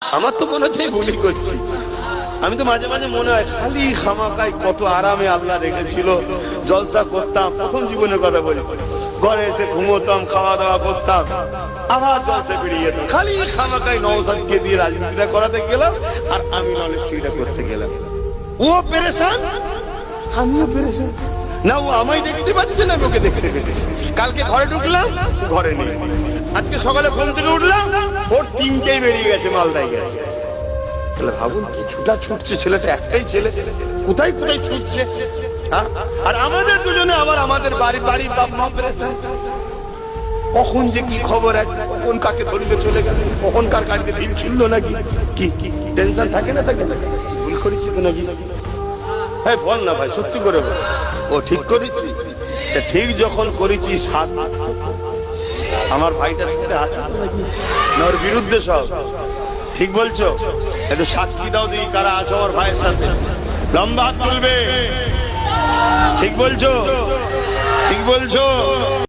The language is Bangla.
আমার তো মনে হচ্ছে ভুলই করছি। আমি তো মাঝে মাঝে মনে হয় খালি খামাকাই কত আরামে আল্লাহ রেখেছিল, জলসা করতাম। প্রথম জীবনের কথা বলেছি, ঘরে এসে ঘুমোতাম, খাওয়া দাওয়া করতাম, আবার জলসা বেরিয়ে যেতাম। খালি খামাকাই নওশাদকে দিয়ে রাজনীতিটা করাতে গেলাম, আর আমি নলেজটা করতে গেলাম। ও পেরেশান, আমিও পেরেশান। না ও আমায় দেখতে পাচ্ছে না, ওকে দেখতে পেরেছি। কালকে ঘরে ঢুকলাম, ঘরে নেই। আজকে সকালে ঘুম থেকে উঠলাম, ওর তিনটেই বেরিয়ে গেছে, মালদায় গেছে। তাহলে ভাবুন কি ছুটা ছুটছে ছেলেটা, একটাই ছেলে, কোথায় কোথায় ছুটছে। আর আমাদের দুজনে আবার আমাদের বাড়ির বাপ মা পেরেশান। কখন যে কি খবর আছে, কখন কাকে ধরিতে চলে গেল, কখন কার গাড়িতে ভিড় ছুটলো নাকি, কি কি টেনশন থাকে না, থাকে না। ভুল করেছি তো নাকি? হ্যাঁ বল না ভাই, সত্যি করে বল। ও ঠিক করেছি, ঠিক যখন করেছি সাত আমার ভাইটার সাথে আছে না ওর বিরুদ্ধে সব? ঠিক বলছো? একটু সাক্ষী দাও দেখি কারা আছে আমার ভাইয়ের সাথে, লম্বা হাত তুলবে। ঠিক বলছো, ঠিক বলছো।